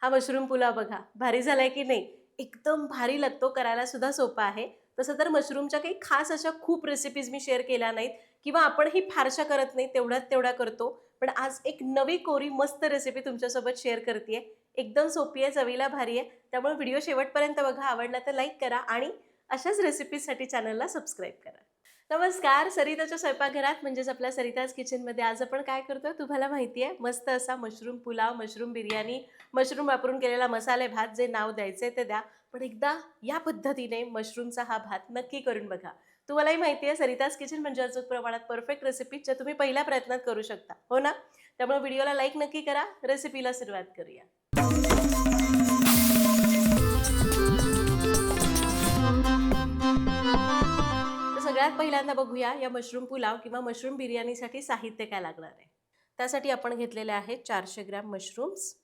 हा मशरूम पुलाव बघा, भारी झालाय की नाही? एकदम भारी लागतो, करायला सुद्धा सोपा आहे. तसं तर मशरूमच्या काही खास अशा खूप रेसिपीज मी शेअर केल्या नाहीत किंवा आपणही फारशा करत नाही, तेवढ्यात तेवढ्या करतो. पण आज एक नवी कोरी मस्त रेसिपी तुमच्यासोबत शेअर करतेय. एकदम सोपी आहे, चवीला भारी आहे. त्यामुळे व्हिडिओ शेवटपर्यंत बघा, आवडला तर लाईक करा आणि अशाच रेसिपीजसाठी चॅनलला सबस्क्राईब करा. नमस्कार, सरिताच्या स्वयंपाकघरात म्हणजेच आपल्या सरिताज किचनमध्ये आज आपण काय करतोय तुम्हाला माहिती आहे? मस्त असा mushroom pulao, mushroom biryani, mushroom वापरून केलेला मसाले भात, जे नाव द्यायचे ते द्या. पण एकदा या पद्धतीने मशरूमचा हा भात नक्की करून बघा. तुम्हालाही माहिती आहे सरिताज किचन म्हणजे अचूक प्रमाणात परफेक्ट रेसिपी ज्या तुम्ही पहिल्या प्रयत्नात करू शकता, हो ना? त्यामुळे व्हिडिओला लाईक नक्की करा. रेसिपीला सुरुवात करूया. तर सगळ्यात पहिल्यांदा बघूया या मशरूम पुलाव किंवा मशरूम बिर्याणीसाठी साहित्य काय लागणार आहे. त्यासाठी आपण घेतलेले आहेत 400 ग्रॅम मशरूम्स,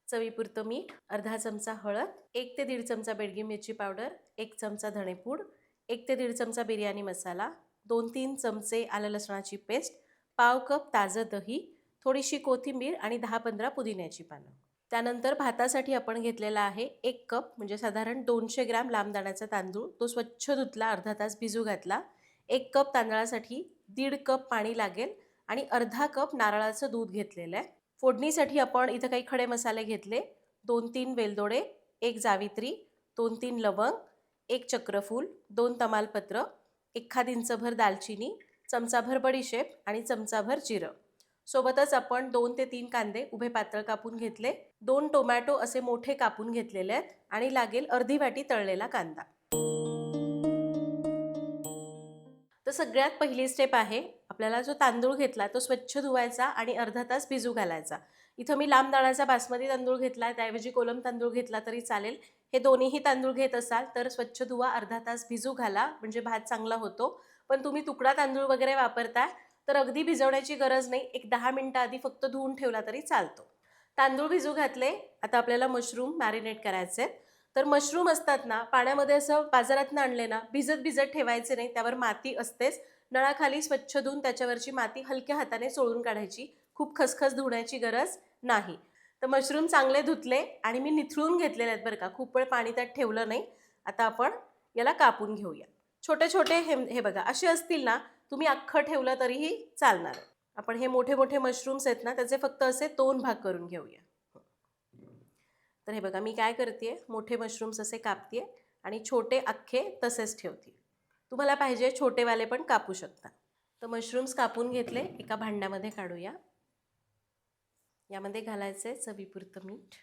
चवीपुरतं मीठ, अर्धा चमचा हळद, 1 ते 1.5 चमचा बेडगी मिरची पावडर, 1 चमचा धणेपूड, 1 ते 1.5 चमचा बिर्याणी मसाला, 2-3 चमचे आलं लसणाची पेस्ट, पाव कप ताजं दही, थोडीशी कोथिंबीर आणि 10-15 पुदिन्याची पानं. त्यानंतर भातासाठी आपण घेतलेला आहे 1 कप म्हणजे साधारण 200 ग्रॅम लांब दाण्याचा तांदूळ. तो स्वच्छ धुतला, अर्धा तास भिजू घातला. 1 कप तांदळासाठी 1.5 कप पाणी लागेल आणि अर्धा कप नारळाचं दूध घेतलेलं आहे. फोडणीसाठी आपण इथं काही खडे मसाले घेतले. 2-3 वेलदोडे, 1 जावित्री, 2-3 लवंग, 1 चक्रफूल, 2 तमालपत्र, एखाद इंचभर दालचिनी, चमचाभर बडीशेप आणि चमचाभर जिरं. सोबतच आपण 2 ते 3 कांदे उभे पातळ कापून घेतले, 2 टोमॅटो असे मोठे कापून घेतलेले आहेत आणि लागेल अर्धी वाटी तळलेला कांदा. तर सगळ्यात पहिली स्टेप आहे, आपल्याला जो तांदूळ घेतला तो स्वच्छ धुवायचा आणि अर्धा तास भिजू घालायचा. इथं मी लांब दाण्याचा बासमती तांदूळ घेतला, त्याऐवजी कोलम तांदूळ घेतला तरी चालेल. हे दोन्हीही तांदूळ घेत असाल तर स्वच्छ धुवा, अर्धा तास भिजू घाला, म्हणजे भात चांगला होतो. पण तुम्ही तुकडा तांदूळ वगैरे वापरताय तर अगदी भिजवण्याची गरज नाही, एक 10 मिनिटं आधी फक्त धुवून ठेवला तरी चालतो. तांदूळ भिजू घातले, आता आपल्याला मशरूम मॅरिनेट करायचे. तर मशरूम असतात ना, पाण्यामध्ये असं बाजारातनं आणले ना, भिजत भिजत ठेवायचे नाही, त्यावर माती असतेच. नळाखाली स्वच्छ धुवून त्याच्यावरची माती हलक्या हाताने चोळून काढायची, खूप खसखस धुण्याची गरज नाही. तर मशरूम चांगले धुतले आणि मी निथळून घेतलेले आहेत बरं का, खूप वेळ पाणी त्यात ठेवलं नाही. आता आपण याला कापून घेऊया. छोटे छोटे हे बघा असे असतील ना, तुम्ही अख्खं ठेवलं तरीही चालणार. आपण हे मोठे मोठे मशरूम्स आहेत ना, त्याचे फक्त असे 2 भाग करून घेऊया. तर हे बघा मी काय करते, मोठे मशरूम्स असे कापते आणि छोटे अख्खे तसेच ठेवते. तुम्हाला पाहिजे छोटेवाले पण कापू शकता. तर मशरूम्स कापून घेतले, एका भांड्यामध्ये काढूया. यामध्ये घालायचे चवीपुरतं मीठ,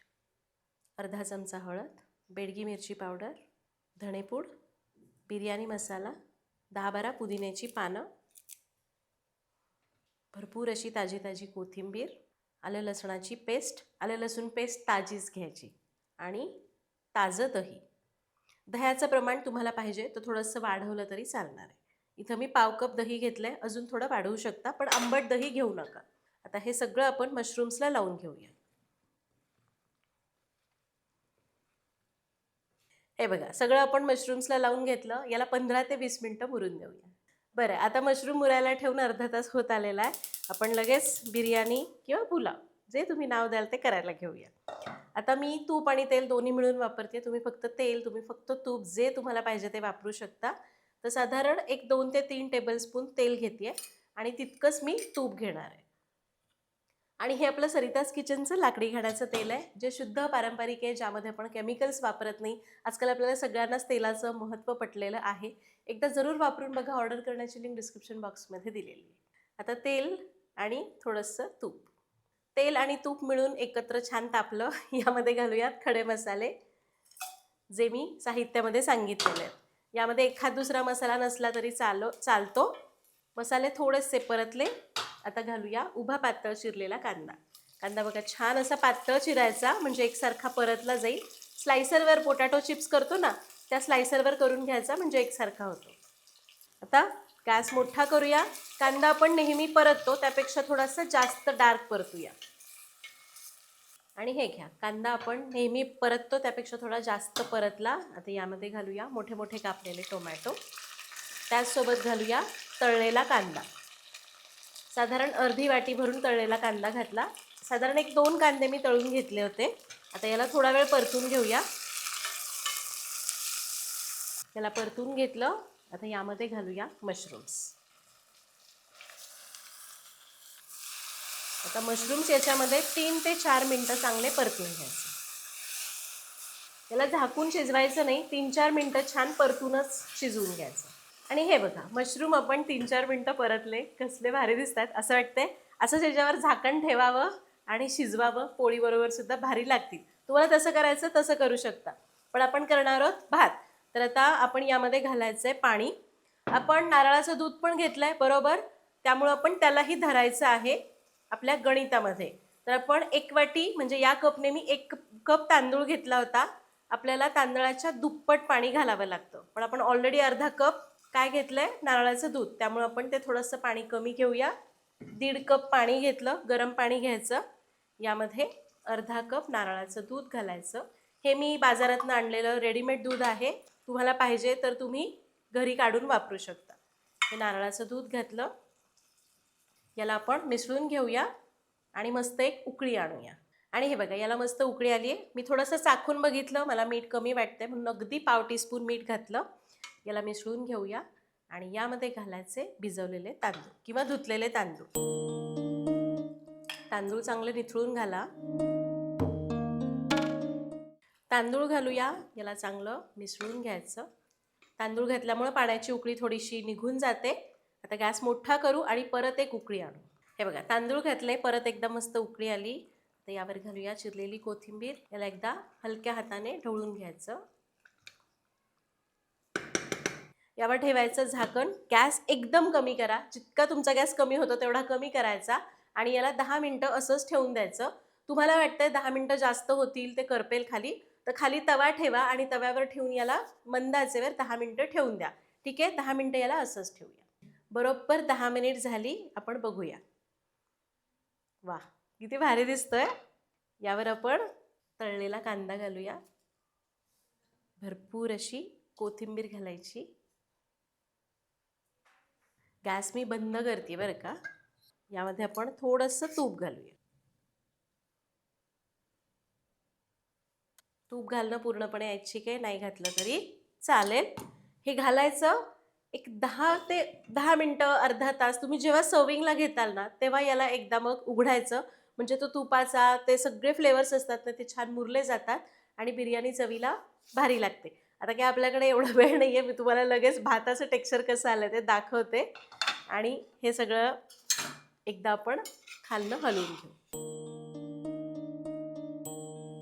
अर्धा चमचा हळद, बेडगी मिरची पावडर, धणेपूड, बिर्याणी मसाला, 10-12 पुदिन्याची पानं, भरपूर अशी ताजी ताजी कोथिंबीर, आलं लसणाची पेस्ट, आलं लसूण पेस्ट ताजीच घ्यायची आणि ताजं दही. दह्याचं प्रमाण तुम्हाला पाहिजे तर थोडंसं वाढवलं तरी चालणार आहे. इथं मी पाव कप दही घेतलंय, अजून थोडं वाढवू शकता, पण आंबट दही घेऊ नका. आता हे सगळं आपण मशरूम्सला लावून घेऊया. हे बघा सगळं आपण मशरूम्सला लावून घेतलं, याला 15 ते 20 मिनिटं मुरून देऊया. बरं, आता मशरूम मुरायला ठेवून अर्धा तास होत आलेला आहे. आपण लगेच बिर्याणी किंवा पुलाव जे तुम्ही नाव द्याल ते करायला घेऊया. आता मी तूप आणि तेल दोन्ही मिळून वापरते. तुम्ही फक्त तेल, तुम्ही फक्त तूप, जे तुम्हाला पाहिजे ते वापरू शकता. तर साधारण एक 2 ते 3 टेबलस्पून तेल घेते आणि तितकंच मी तूप घेणार आहे. आणि हे आपलं सरिताज किचनचं लाकडी घाण्याचं तेल आहे, जे शुद्ध पारंपरिक आहे, ज्यामध्ये आपण केमिकल्स वापरत नाही. आजकाल आपल्याला सगळ्यांनाच तेलाचं महत्त्व पटलेलं आहे. एकदा जरूर वापरून बघा, ऑर्डर करण्याची लिंक डिस्क्रिप्शन बॉक्समध्ये दिलेली आहे. आता तेल आणि थोडंसं तूप. तेल आणि तूप मिळून एकत्र छान तापलं. यामध्ये घालूयात खडे मसाले, जे मी साहित्यामध्ये सांगितलेले आहेत. यामध्ये एखाद दुसरा मसाला नसला तरी चालतो. मसाले थोडेसे परतले. आता घालूया उभा पातळ चिरलेला कांदा. कांदा बघा छान असा पातळ चिरायचा, म्हणजे एकसारखा परतला जाईल. स्लायसरवर पोटॅटो चिप्स करतो ना, त्या स्लायसरवर करून घ्यायचा, म्हणजे एकसारखा होतो. आता गॅस मोठा करूया. कांदा आपण नेहमी परततो त्यापेक्षा थोडासा जास्त डार्क परतूया. आणि हे घ्या, कांदा आपण नेहमी परततो त्यापेक्षा थोडा जास्त परतला. आता यामध्ये घालूया मोठे मोठे कापलेले टोमॅटो. त्याचसोबत घालूया तळलेला कांदा. साधारण अर्धी वाटी भरून तळलेला कांदा घातला. साधारण एक 2 कांदे मी तळून घेतले होते. आता याला थोडा वेळ परतून घेऊया. याला परतून घेतलं. आता यामध्ये घालूया मशरूम्स. आता मशरूम्स याच्यामध्ये 3 ते 4 मिनटं चांगले परतून घ्यायचे. याला झाकून शिजवायचं नाही, 3-4 मिनटं छान परतूनच शिजवून घ्यायचं. आणि हे बघा, मशरूम आपण 3-4 मिनटं परतले, कसले भारी दिसतात. असं वाटतंय असंच याच्यावर झाकण ठेवावं आणि शिजवावं, पोळीबरोबर सुद्धा भारी लागतील. तुम्हाला तसं करायचं तसं करू शकता, पण आपण करणार आहोत भात. तर आता आपण यामध्ये घालायचं आहे पाणी. आपण नारळाचं दूध पण घेतलंय बरोबर, त्यामुळं आपण त्यालाही धरायचं आहे आपल्या गणितामध्ये. तर आपण 1 वाटी म्हणजे या कपने मी 1 कप तांदूळ घेतला होता. आपल्याला तांदळाच्या दुप्पट पाणी घालावं लागतं, पण आपण ऑलरेडी अर्धा कप काय घेतलंय, नारळाचं दूध, त्यामुळे आपण ते थोडंसं पाणी कमी घेऊया. 1.5 कप पाणी घेतलं, गरम पाणी घ्यायचं. यामध्ये अर्धा कप नारळाचं दूध घालायचं. हे मी बाजारातून आणलेलं रेडीमेड दूध आहे, तुम्हाला पाहिजे तर तुम्ही घरी काढून वापरू शकता. हे नारळाचं दूध घातलं. याला आपण मिसळून घेऊया आणि मस्त एक उकळी आणूया. आणि हे बघा, याला मस्त उकळी आली आहे. मी थोडंसं चाखून बघितलं, मला मीठ कमी वाटतंय म्हणून अगदी पाव टीस्पून मीठ घातलं. याला मिसळून घेऊया आणि यामध्ये घालायचे भिजवलेले तांदूळ किंवा धुतलेले तांदूळ. तांदूळ चांगले निथळून घाला. तांदूळ घालूया. याला चांगलं मिसळून घ्यायचं. तांदूळ घातल्यामुळे पाण्याची उकळी थोडीशी निघून जाते. आता गॅस मोठा करू आणि परत एक उकळी आणू. हे बघा, तांदूळ घातले, परत एकदा मस्त उकळी आली. आता यावर घालूया चिरलेली कोथिंबीर. याला एकदा हलक्या हाताने ढवळून घ्यायचं. यावर ठेवायचं झाकण. गॅस एकदम कमी करा, जितका तुमचा गॅस कमी होतो तेवढा कमी करायचा आणि याला 10 मिनटं असंच ठेवून द्यायचं. तुम्हाला वाटतंय 10 मिनटं जास्त होतील, ते करपेल खाली, तर खाली तवा ठेवा आणि तव्यावर ठेवून याला मंद आचेवर 10 मिनटं ठेवून द्या. ठीक आहे, 10 मिनटं याला असंच ठेवूया. बरोबर 10 मिनिट झाली, आपण बघूया. वा, किती भारी दिसतोय. यावर आपण तळलेला कांदा घालूया. भरपूर अशी कोथिंबीर घालायची. गॅस मी बंद करते बरं का. यामध्ये आपण थोडंसं तूप घालूया. तूप घालणं पूर्णपणे ऐच्छिक आहे, नाही घातलं तरी चालेल. हे घालायचं. एक 10 ते 10 मिनटं, अर्धा तास तुम्ही जेव्हा सर्विंगला घेताल ना, तेव्हा याला एकदा मग उघडायचं. म्हणजे तो तुपाचा ते सगळे फ्लेवर्स असतात ना, ते छान मुरले जातात आणि बिर्याणी चवीला भारी लागते. आता काय आपल्याकडे एवढा वेळ नाही आहे, मी तुम्हाला लगेच भाताचं टेक्स्चर कसं आलं ते दाखवते. आणि हे सगळं एकदा आपण खालनं हलवून घेऊ.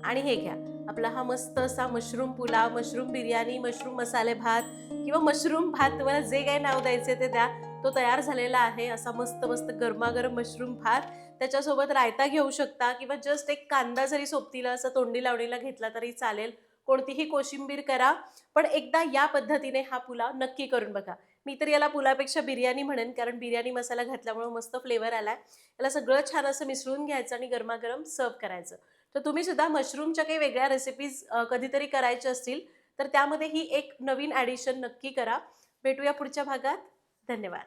आणि हे घ्या, आपला हा मस्त असा mushroom pulao, mushroom biryani, mushroom मसाले भात किंवा मशरूम भात, तुम्हाला जे काही नाव द्यायचे ते द्या, तो तयार झालेला आहे. असा मस्त मस्त गरमागरम मशरूम भात. त्याच्यासोबत रायता घेऊ शकता किंवा जस्ट एक कांदा जरी सोबतीला असं तोंडी लावणीला घेतला तरी चालेल. कोणतीही कोशिंबीर करा, पण एकदा या पद्धतीने हा पुलाव नक्की करून बघा. मी तर याला पुलापेक्षा बिर्याणी म्हणेन, कारण बिर्याणी मसाला घातल्यामुळे मस्त फ्लेवर आलाय. याला सगळं छान असं मिसळून घ्यायचं आणि गरमागरम सर्व करायचं. तर तुम्ही सुद्धा मशरूमच्या काही वेगळ्या रेसिपीज कधीतरी करायच्या असतील तर त्यामध्ये ही एक नवीन ॲडिशन नक्की करा. भेटूया पुढच्या भागात. धन्यवाद.